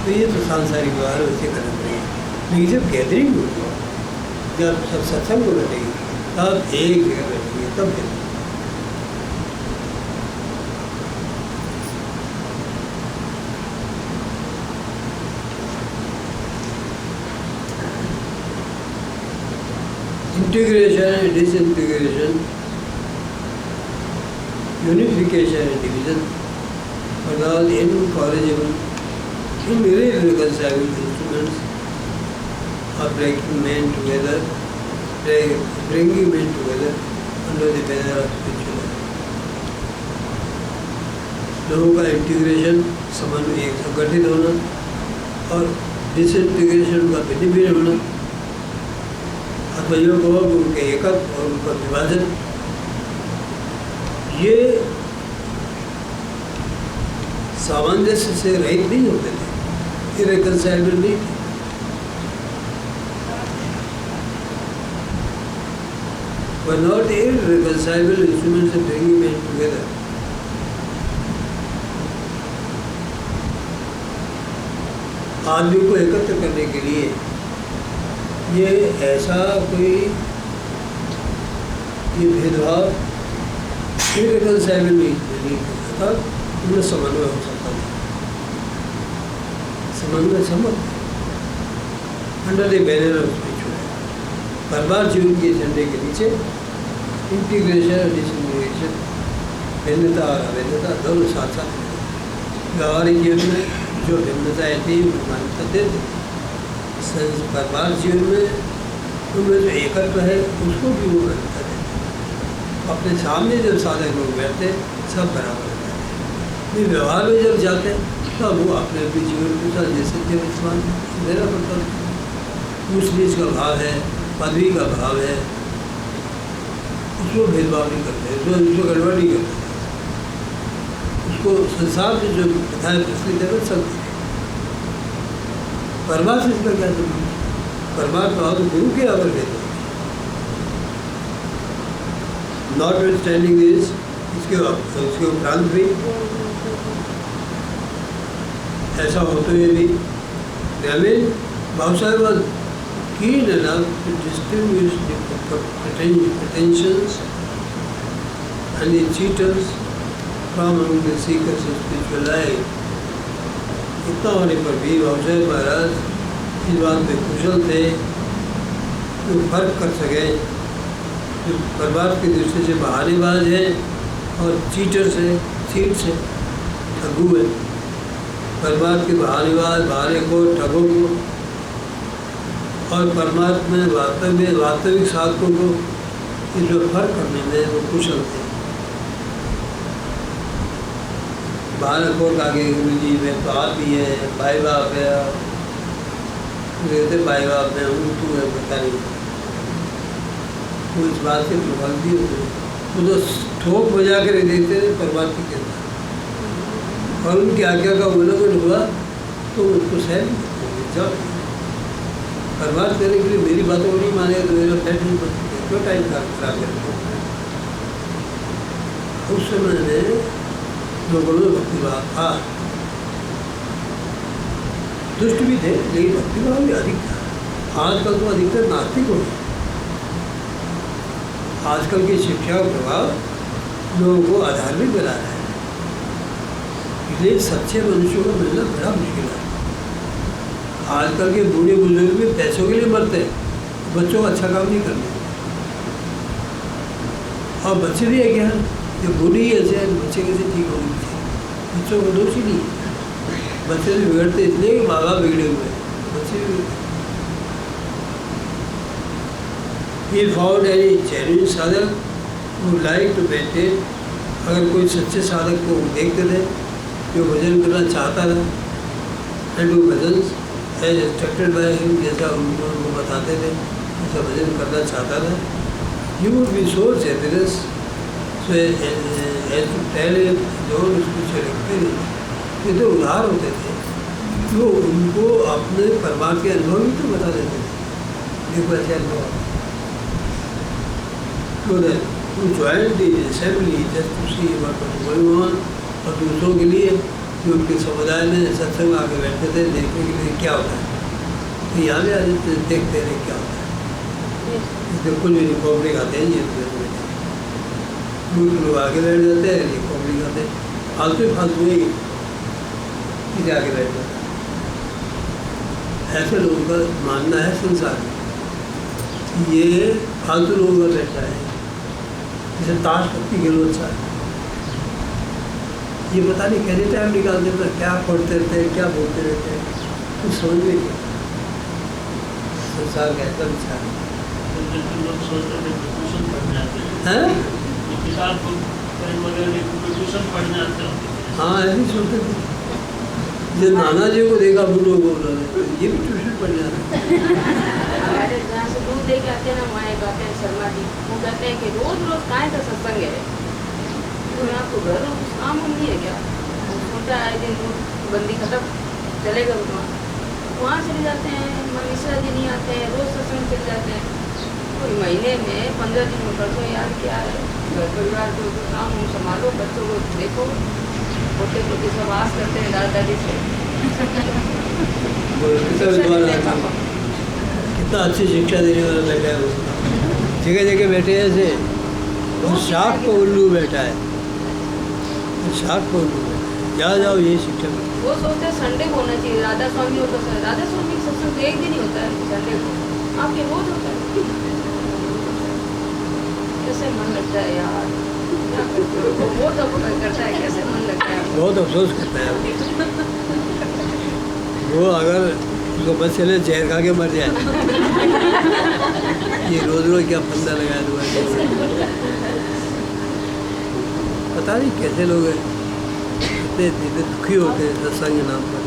तो ये तो सांसारिक व्यवहार वैसे करना पड़ेगा। लेकिन जब गैदरिंग होगी, जब सब सत्संग को बैठेगी, तब एक जगह बैठेंगे, तब बैठेंगे। Integration and disintegration, unification and division are all incorrigible, irreconcilable instruments of bringing men together under the banner of spiritual life. लोगों का इंटीग्रेशन, समन्वय, एक संगठित होना, और डिसइंटीग्रेशन का भिन्न होना, अथवा योग हो उनके एकत्व और उनका विभाजन, ये सामंजस्य से रहित नहीं होते थे, इरेकंसाइलेबल नहीं थे। were not irreconcilable instruments of bringing men together. आदमी को एकत्र करने के लिए ये ऐसा कोई ये भेदभाव इरेकंसाइलेबल नहीं था, उनमें समन्वय हो सकता था। समन्वय संभव under the banner of spiritual परमार्थ जीवन के झंडे के नीचे इंटीग्रेशन और डिसइंटीग्रेशन, भिन्नता और अभिन्नता दोनों साथ साथ। व्यवहारिक जीवन में जो भिन्नताएँ थी उनको मान्यता देते, परमार्थ जीवन में उनमें जो एकत्व है उसको भी वो मान्यता देते। अपने सामने जब साधक लोग बैठते सब बराबर रहते, व्यवहार में जब जाते तब वो अपने अपने जीवन के साथ जैसे मान देना पड़ता। ऊँच नीच का भाव है, पदवी का भाव है, उसको भेदभाव नहीं करते, उसको गड़बड़ नहीं करते, उसको संसार में जो बताए प्रश्न है सब। परमार्थ इसका क्या जरूरी, परमार्थ भाव तो गुरु के अवर भेद। नॉट विथ स्टैंडिंग दिस, उसके उपरांत भी ऐसा होते हुए भी Ramin Bhavsai was keen enough to distinguish the pretensions and the cheaters from among the seekers of spiritual life. इतना होने पर भी भावसाई महाराज इस बात में कुशल थे तो फर्क कर सके जो परमार्थ की दृष्टि से बहानेबाज है और चीटर्स है, चीट्स है, ठगू है। परमार्थ के बहानेबाज, बहाने को, ठगों को और परमार्थ में वास्तविक साधकों को इसमें फर्क करने में वो कुशल थे। बालकों का आगे गुरु जी में बाप भी है, भाई बाप है, कहते भाई बाप में हूँ तू है पता नहीं, वो इस बात से प्रभावित भी होते, वो तो ठोक बजा कर देते थे परमात्मा के अंदर, और उनकी आज्ञा का उल्लंघन हुआ तो उसको सहन जाओ। परमात्मा करने के लिए मेरी बातों को नहीं मानेगा तो मेरा फैट नहीं पड़ता, क्यों टाइम खराब करते। उस समय में लोगों में भक्तिभाव था, दुष्ट भी थे लेकिन भक्तिभाव भी अधिक था। आजकल तो अधिकतर नास्तिक हो गए। आजकल की शिक्षा का प्रभाव लोगों को अधार्मिक बना रहा है, इसलिए सच्चे मनुष्यों को मिलना बड़ा मुश्किल है। आजकल के बूढ़े बुजुर्ग भी पैसों के लिए मरते हैं, बच्चों को अच्छा काम नहीं करना। और बच्चे भी है क्या, ये बुरी ऐसे है, बच्चे कैसे ठीक होंगे? बच्चों को दोष ही नहीं है। बच्चे भी बिगड़ते इसलिए कि माँ बाप बिगड़े हुए हैं, बच्चे भी। He found any genuine sadhak who like to meditate. अगर कोई सच्चे साधक को देखते थे जो भजन करना चाहता था, एंड वो भजन एज इंस्ट्रक्टेड बाय हिम, जैसा उनको बताते थे ऐसा भजन करना चाहता था, you would be so generous, so as to tell जो उसको लिखते थे, ये तो उधार होते थे, तो उनको अपने परमात्मा के अनुभव भी तो बता देते थे, देखो ऐसे अनुभव। So that who joined the assembly just to see what was going on, और दूसरों के लिए जो उनके समुदाय में सत्संग आके बैठते थे देखने के लिए क्या होता है, तो यहाँ भी आज देखते रहे क्या होता है। बिल्कुल भी रिपब्लिक आते हैं ये लोग आगे बैठ जाते हैं, रिपब्लिक आते हैं, फालतू ही इसे आगे बैठ जाते हैं। ऐसे लोगों का मानना है संसार में ये फालतू लोगों का बैठा है, जैसे ताश पत्ती खेलो अच्छा है, ये पता नहीं कैसे टाइम निकालते थे, क्या पढ़ते रहते हैं, क्या बोलते रहते हैं, कुछ समझ में नहीं। संसार का ऐसा विचार है। लोग सोचते थे ट्यूशन पढ़ने आते हैं, किताब ट्यूशन पढ़ने आते हैं। हाँ ऐसे सोचते थे। जब नाना जी को देखा बूढ़ों को उन्होंने, ये भी ट्यूशन पढ़ने आते हमारे जहाँ से दूध लेके आते हैं ना, वहाँ एक आते हैं शर्मा जी, वो कहते हैं कि रोज रोज काहे का सत्संग है, तो यहाँ तो घर कुछ काम नहीं है क्या? छोटा आए दिन दूध बंदी खत्म चले गए वहाँ चले जाते हैं, मनीषा जी नहीं आते हैं, रोज सत्संग चले जाते हैं, कोई महीने में 15 दिन में कर दो यार, क्या है घर परिवार को काम संभालो, बच्चों को देखो, पोते पोते सब आस करते हैं दादा दादी से। कितना अच्छी शिक्षा देने वाला बैठा है उसका, जगह जगह बैठे हैं ऐसे, और शाख को उल्लू बैठा है, शाख को उल्लू बैठा है, जा जाओ यही शिक्षा। वो सोचते हैं संडे को होना चाहिए, राधा स्वामी हो तो राधा स्वामी सत्संग तो एक दिन ही होता है, संडे को आपके रोज होता है। कैसे मन लगता है यार, बहुत अफसोस करता है, कैसे मन लगता है, बहुत अफसोस करता है वो, अगर उसको बस चले जहर खा के मर जाए। ये रोज रोज क्या फंदा लगाया हुआ, पता नहीं कैसे लोग इतने दुखी होते हैं सत्संग के नाम पर।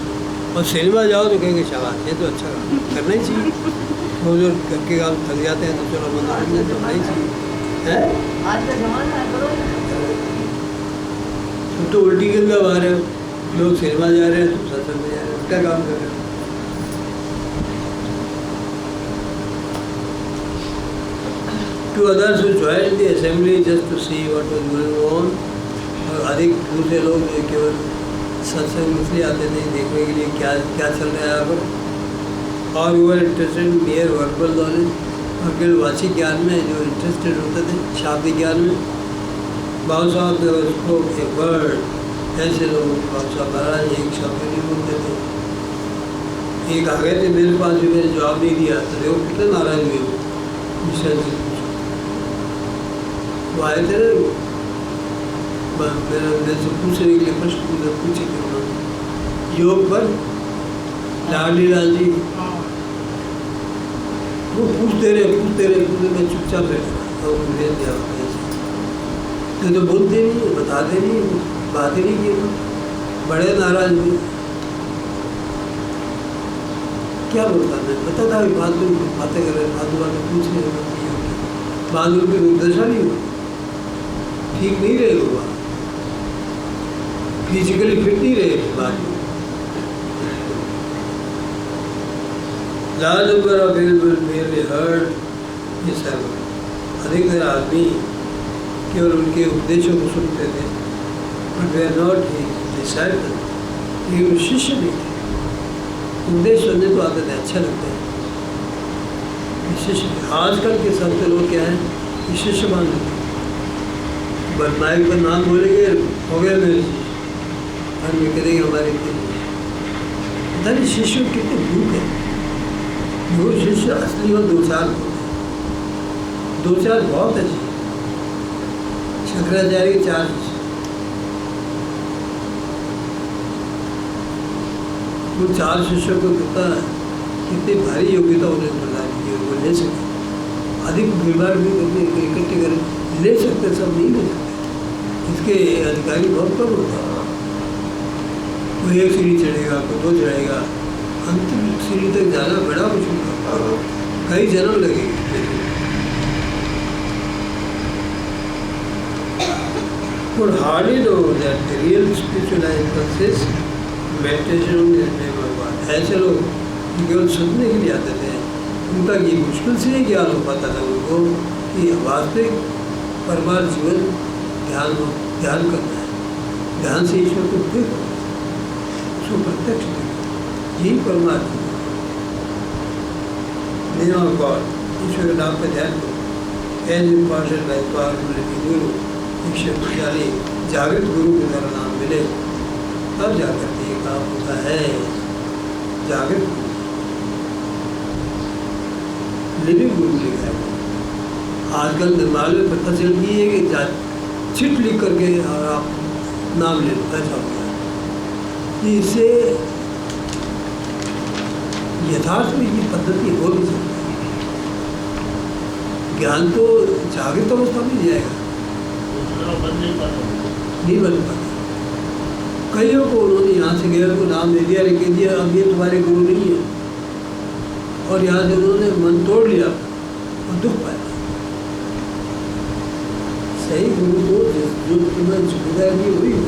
और सिनेमा जाओ तो कहेंगे शाबाश, ये तो अच्छा काम करना ही चाहिए, रोज रोज घर के काम थक जाते हैं तो चलो मनोरंजन तो होना ही चाहिए, है आज का जमाना है। करो तुम तो उल्टी गंदा आ रहे हो, लोग सिनेमा जा रहे हैं तुम सत्संग में जा रहे हो, उल्टा काम कर रहे हो। To others who joined the assembly just to see what was going on, और अधिक दूसरे लोग जो केवल सत्संग इसलिए आते थे देखने के लिए क्या क्या चल रहा है यहाँ पर, और वो इंटरेस्टेड मेयर वर्बल नॉलेज, और केवल वाचिक ज्ञान में जो इंटरेस्टेड होते थे, शाब्दिक ज्ञान में। बाबू साहब ने उसको एक वर्ड, ऐसे लोग बाबू साहब महाराज एक शब्द नहीं बोलते थे, एक आ गए थे मेरे पास भी, मैंने जवाब नहीं दिया तो देखो कितने नाराज हुए मिश्रा जी। वो आए थे ना, मेरे से पूछने के लिए प्रश्न पूछे थे उन्होंने योग पर, लाडली लाल जी वो पूछते रहे, मैं चुपचाप बैठा और उन्हें दिया तो बोलते नहीं, बताते नहीं, बातें नहीं किए, तो बड़े नाराज हुए। क्या बोलता मैं पता था फालतू बातें कर रहे, फालतू बातें पूछ रहे, फालतू की दुर्दशा नहीं हुई, ठीक नहीं रहे हुआ, फिजिकली फिट नहीं रहे बात। large number of people merely heard his sermon. अधिकतर आदमी केवल उनके उपदेशों को सुनते थे, बट वे आर नॉट हिज डिसाइपल, ये शिष्य नहीं थे। उपदेश सुनने तो आते थे, अच्छा लगता है शिष्य। आजकल के संत लोग क्या है, शिष्य मान लेते, बस माइक पर नाम बोलेंगे हो गया मेरे शिष्य, और मैं करेंगे हमारे पता नहीं शिष्य कितने भूख है, जो शिष्य असली हो 2-4 2-4 बहुत अच्छे। शंकराचार्य के 4 शिष्य, वो 4 शिष्यों को कितनी भारी योग्यता उन्हें प्रदान की है, वो ले सके। अधिक भीड़ भी इकट्ठे कर ले सकते, सब नहीं ले सकते, इसके अधिकारी बहुत कम होते हैं। कोई 1 सीढ़ी चढ़ेगा, कोई 2 चढ़ेगा, अंतिम सीढ़ी तक जाना बड़ा मुश्किल है, कई जन्म लगेंगे। But hardly know that the real spiritual life consists meditation on the name of God. ऐसे लोग केवल सुनने के लिए आते थे, उनका ये मुश्किल से ही ज्ञान हो पाता था उनको कि वास्तविक परमार्थ जीवन ध्यान करना है, ध्यान से ईश्वर को देखो, उसको प्रत्यक्ष देखो, यही परमार्थ नेम ऑफ गॉड, ईश्वर के नाम पर ध्यान करो। एज इम्पॉर्टेंट लाइफ गुरु एक शक्तिशाली जागृत गुरु के द्वारा नाम मिले, तब जाकर के ये काम होता है। जागृत लिविंग गुरु लिखा है। आजकल निर्माल में पता चल गई है कि चिट लिख करके और आप नाम ले लो, ऐसा हो गया कि इससे यथार्थ में ये पद्धति हो नहीं सकती। ज्ञान तो जागृत अवस्था में जाएगा, नहीं बन पाता। कईयों को उन्होंने यहाँ से गया को नाम दे दिया, लिख दिया, अब ये तुम्हारे गुरु नहीं है, और यहाँ से उन्होंने मन तोड़ लिया और दुख पाया। सही गुरु को जो तुम्हें सुविधा की हुई हो,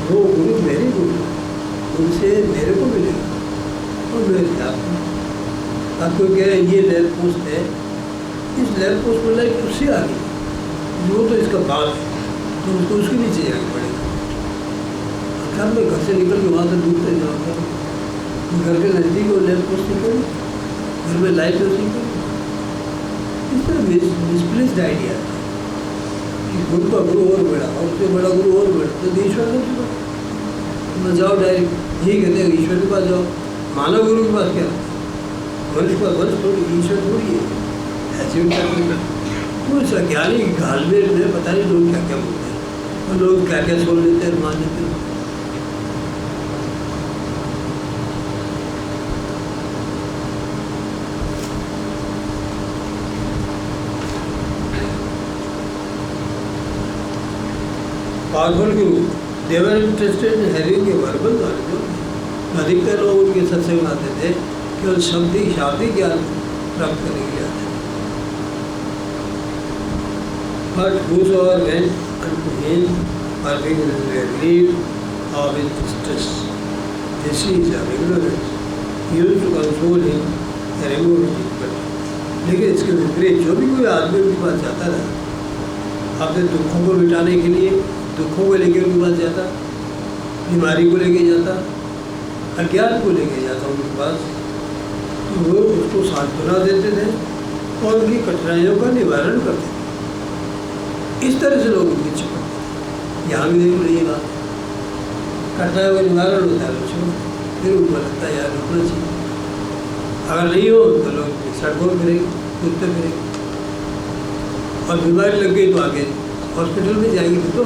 वो गुरु मेरे गुरु, उनसे मेरे को मिलेगा और मेरे साथ। अब कोई कह रहे ये लैंप पोस्ट है, इस लैंप पोस्ट में लाइट उससे आ गई, वो तो इसका बात है, तो उसको उसके नीचे जाना पड़ेगा। अच्छा मैं घर से निकल के वहाँ से दूर से जाऊँगा, घर के नज़दीक वो लैंप पोस्ट निकल, घर में लाइट उसी को, इस तरह मिसप्लेस्ड आइडिया कि गुरु का गुरु और बड़ा, और उससे बड़ा गुरु और बड़ा, तो ईश्वर ने तो जाओ डायरेक्ट, यही कहते हैं ईश्वर के पास जाओ। मानव गुरु के पास क्या, वंश का वंश थोड़ी, ईश्वर थोड़ी है, ऐसे भी कुछ अज्ञानी घालमेल में पता नहीं लोग क्या क्या बोलते हैं, और लोग क्या क्या सोच लेते हैं, मान लेते हैं। Powerful Guru they were interested in having a verbal knowledge. अधिकतर लोग उनके सत्संग में आते थे केवल शाब्दिक ज्ञान प्राप्त करने के लिए आते थे। But whosoever went unto him or being relieved of his distress, this is a ignorance. He used to console him and remove his difficulty. लेकिन इसके विपरीत जो भी कोई आदमी उनके पास जाता था अपने दुखों को मिटाने के लिए, दुखों को लेकर उनके पास जाता, बीमारी को लेके जाता, अज्ञान को लेके जाता उनके पास, तो वो उसको सांत्वना देते थे और उनकी कठिनाइयों का निवारण करते थे। इस तरह से लोग उनकी चिपकते थे। यहाँ भी देख लीजिए बात, कठिनाइयों का निवारण होता है, फिर उनको लगता है यार रुकना चाहिए। अगर नहीं हो तो लोग सड़कों पर फिरेंगे, कूदते फिरेंगे, और बीमारी लग गई तो आगे हॉस्पिटल में जाएंगे, तो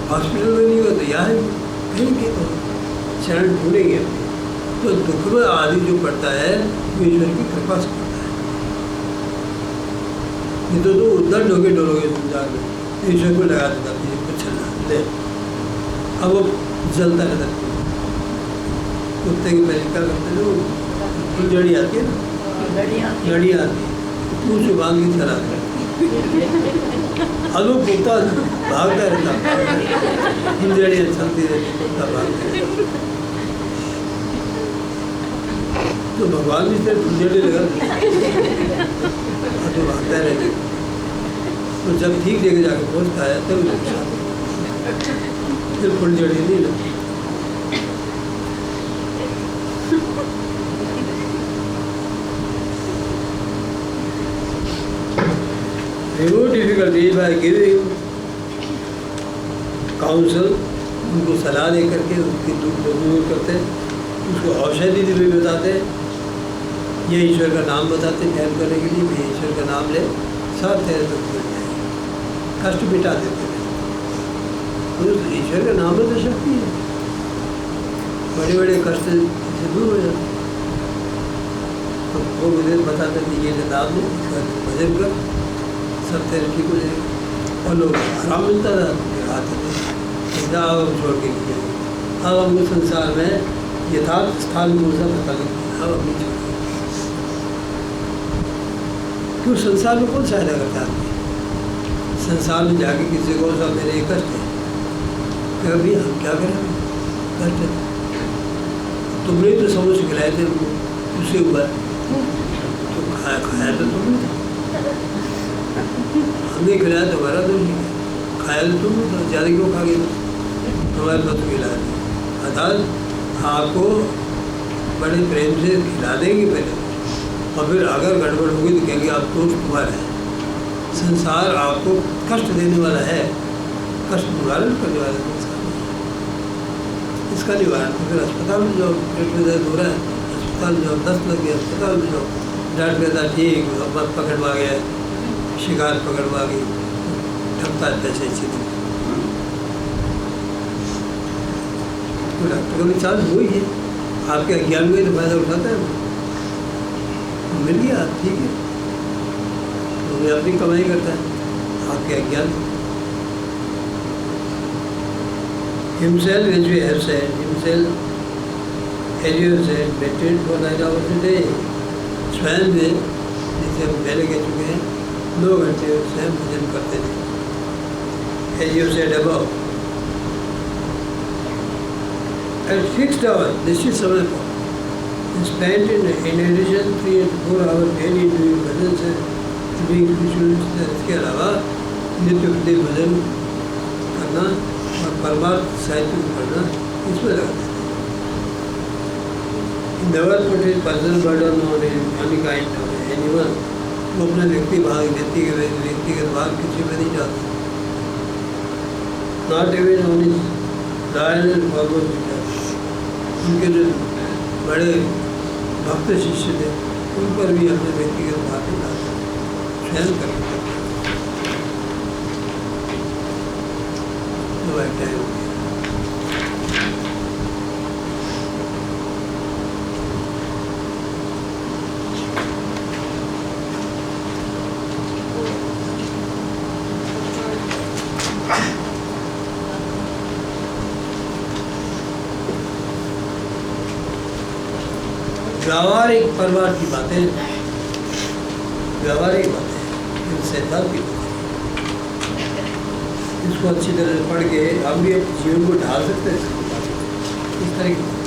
हॉस्पिटल में नहीं हुआ तो यहाँ कहीं के तो शरण ढूंढेंगे। तो दुख में आदि जो पड़ता है वो ईश्वर की कृपा से पड़ता है। नहीं तो उद्दंड होकर डरोगे संसार में, ईश्वर को लगा देता मुझे कुछ चलना ले, अब वो जलता रहता। कुत्ते की पहले क्या करते हैं, वो जड़ी आती है ना, लड़ी आती है, पूछ बांध की चला अब वो कुत्ता भागता रहता, हिंजड़ियाँ चलती रहती, कुत्ता भागता रहता। तो भगवान भी सिर्फ हिंजड़ी लगा तो भागता रहता। तो जब ठीक जगह जाके पहुँचता है तब फिर फुलझड़ी नहीं लगती। Remove difficulty by giving counsel, उनको सलाह दे करके उनकी दुख दूर करते, उसको औषधि भी बताते हैं, ये ईश्वर का नाम बताते ध्यान करने के लिए, ये ईश्वर का नाम ले सब तेरे दुख मिट जाए, कष्ट मिटा देते हैं। तो ईश्वर का नाम में तो शक्ति है, बड़े बड़े कष्ट से दूर हो जाते। तो वो मुझे बताते थे ये नाम ले, इसका भजन कर, सब तेरे ठीक हो जाएगा। और लोग आराम मिलता था, आते थे जाओ छोड़ के किया। अब हमको संसार में यथार्थ स्थान को सब पता लग गया, अब अपनी छोड़ क्यों संसार में कौन सहायता करता है आदमी? संसार में जाके किसी को सब मेरे कष्ट है, कभी हम क्या करें, कष्ट है। तुमने तो समझ खिलाए थे उससे हुआ, तो खाया तो तुमने था, हमने खिलाया तो हमारा तो नहीं, खाया तो तुमने था, ज़्यादा क्यों खा गए, हमारे पास तो खिलाया था। अर्थात आपको बड़े प्रेम से खिला देंगे पहले, और फिर अगर गड़बड़ होगी तो कहेंगे आप दोष तुम्हारा है। संसार आपको कष्ट देने वाला है, कष्ट निवारण करने वाला है संसार, इसका निवारण तो फिर अस्पताल में जाओ, पेट में दर्द हो रहा है, अस्पताल में जाओ, दस्त लग गया, अस्पताल में जाओ, डॉक्टर कहता ठीक, अब पकड़वा गया, शिकार पकड़वा गई, ठगता है पैसे अच्छे दिन। तो डॉक्टर का भी चार्ज वही है, आपके अज्ञान में तो फायदा उठाता है, मिल गया ठीक है, तो वो अपनी कमाई करता है, आपके अज्ञान। Himself, as we have said, himself, as you have said, meditate for 9 hours a day. स्वयं में जिसे हम पहले कह चुके हैं 2 घंटे स्वयं भजन करते थे, as you said above. At fixed hour, निश्चित समय पर spent in addition 3 and 4 hours daily doing भजन से doing rituals, इसके अलावा नित्य प्रति भजन करना और परमार्थ साहित्य को पढ़ना, इसमें लगाते थे। Never put his personal burden on any kind of anyone. वो अपना व्यक्तिगत भाग किसी में नहीं डालते। Not even on his loyal and forward leaders. उनके जो बड़े भक्त शिष्य थे उन पर भी अपने व्यक्तिगत भाग नहीं डालते, स्वयं करते थे। तो एक टाइम व्यावहारिक परिवार की बातें, व्यावहारिक बातें, इनसे की इसको अच्छी तरह से पढ़ के हम भी अपने जीवन को ढाल सकते हैं इस तरह की।